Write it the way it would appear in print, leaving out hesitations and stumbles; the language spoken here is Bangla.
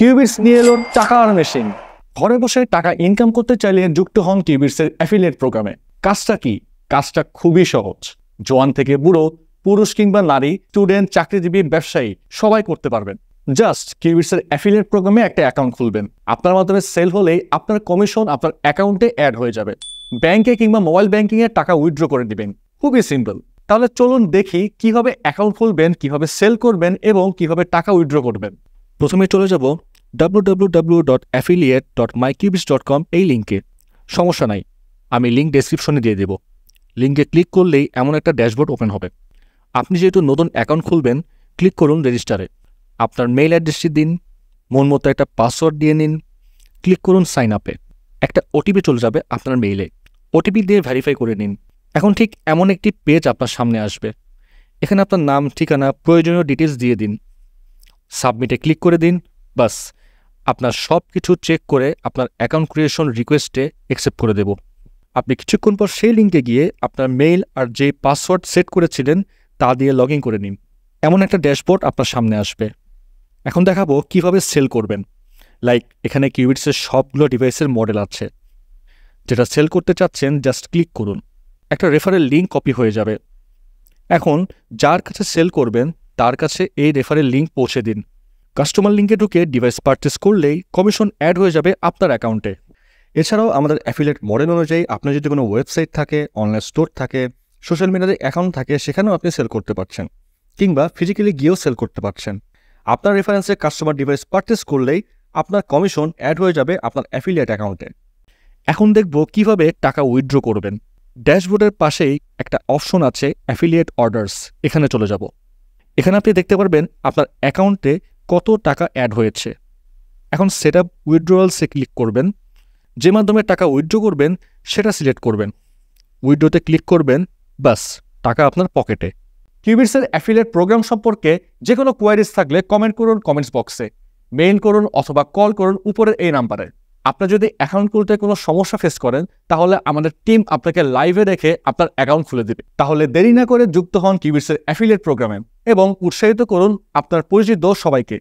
কিউবিটস নিয়ে এলো টাকার মেশিন। ঘরে বসে টাকা ইনকাম করতে চাইলে যুক্ত হন কিউবিটসের অ্যাফিলিয়েট প্রোগ্রামে। কাজটা কি? কাজটা খুবই সহজ। জোয়ান থেকে বুড়ো, পুরুষ কিংবা নারী, স্টুডেন্ট, চাকরিজীবী, ব্যবসায়ী সবাই করতে পারবেন। জাস্ট কিউবিটসের অ্যাফিলিয়েট প্রোগ্রামে একটা অ্যাকাউন্ট খুলবেন। আপনার মাধ্যমে সেল হলেই আপনার কমিশন আপনার অ্যাকাউন্টে অ্যাড হয়ে যাবে। ব্যাংকে কিংবা মোবাইল ব্যাংকিংয়ে টাকা উইথড্র করে দিবেন। খুবই সিম্পল। তাহলে চলুন দেখি কিভাবে অ্যাকাউন্ট খুলবেন, কিভাবে সেল করবেন এবং কিভাবে টাকা উইথড্র করবেন। প্রথমে চলে যাব www.affiliate.mycubits.com এই লিঙ্কে। সমস্যা নাই, আমি লিঙ্ক ডেসক্রিপশনে দিয়ে দেব। লিঙ্কে ক্লিক করলেই এমন একটা ড্যাশবোর্ড ওপেন হবে। আপনি যেহেতু নতুন অ্যাকাউন্ট খুলবেন, ক্লিক করুন রেজিস্টারে। আপনার মেইল অ্যাড্রেসটি দিন, মন মতো একটা পাসওয়ার্ড দিয়ে নিন, ক্লিক করুন সাইন আপে। একটা ওটিপি চলে যাবে আপনার মেইলে, ওটিপি দিয়ে ভেরিফাই করে নিন। এখন ঠিক এমন একটি পেজ আপনার সামনে আসবে। এখানে আপনার নাম, ঠিকানা, প্রয়োজনীয় ডিটেলস দিয়ে দিন, সাবমিটে ক্লিক করে দিন। বাস, আপনার সব কিছু চেক করে আপনার অ্যাকাউন্ট ক্রিয়েশন রিকোয়েস্টে অ্যাকসেপ্ট করে দেব। আপনি কিছুক্ষণ পর সেই লিঙ্কে গিয়ে আপনার মেইল আর যে পাসওয়ার্ড সেট করেছিলেন তা দিয়ে লগ ইন করে নিন। এমন একটা ড্যাশবোর্ড আপনার সামনে আসবে। এখন দেখাবো কিভাবে সেল করবেন। এখানে কিউবিটসের সবগুলো ডিভাইসের মডেল আছে। যেটা সেল করতে চাচ্ছেন জাস্ট ক্লিক করুন, একটা রেফারেল লিঙ্ক কপি হয়ে যাবে। এখন যার কাছে সেল করবেন তার কাছে এই রেফারেল লিঙ্ক পৌঁছে দিন। কাস্টমার লিঙ্কে ঢুকে ডিভাইস পারচেস করলেই কমিশন অ্যাড হয়ে যাবে আপনার অ্যাকাউন্টে। এছাড়াও আমাদের অ্যাফিলিয়েট মডেল অনুযায়ী আপনার যদি কোনো ওয়েবসাইট থাকে, অনলাইন স্টোর থাকে, সোশ্যাল মিডিয়াতে অ্যাকাউন্ট থাকে, সেখানেও আপনি সেল করতে পারছেন, কিংবা ফিজিক্যালি গিয়েও সেল করতে পারছেন। আপনার রেফারেন্সে কাস্টমার ডিভাইস পারচেস করলেই আপনার কমিশন অ্যাড হয়ে যাবে আপনার অ্যাফিলিয়েট অ্যাকাউন্টে। এখন দেখব কিভাবে টাকা উইথড্র করবেন। ড্যাশবোর্ডের পাশেই একটা অপশন আছে অ্যাফিলিয়েট অর্ডার্স, এখানে চলে যাব। এখানে আপনি দেখতে পারবেন আপনার অ্যাকাউন্টে কত টাকা অ্যাড হয়েছে। এখন সেট আপ উইথড্রয়ালসে ক্লিক করবেন। যে মাধ্যমে টাকা উইথড্র করবেন সেটা সিলেক্ট করবেন, উইথড্রোতে ক্লিক করবেন। বাস, টাকা আপনার পকেটে। কিউবিটসের অ্যাফিলিয়েট প্রোগ্রাম সম্পর্কে যে কোনো কোয়ারিজ থাকলে কমেন্ট করুন কমেন্টস বক্সে, মেইল করুন অথবা কল করুন উপরের এই নাম্বারে। আপনার যদি অ্যাকাউন্ট খুলতে কোনো সমস্যা ফেস করেন তাহলে আমাদের টিম আপনাকে লাইভে রেখে আপনার অ্যাকাউন্ট খুলে দিবে। তাহলে দেরি না করে যুক্ত হন কিউবিটসের অ্যাফিলিয়েট প্রোগ্রামে এবং উৎসাহিত করুন আপনার পরিচিত সবাইকে।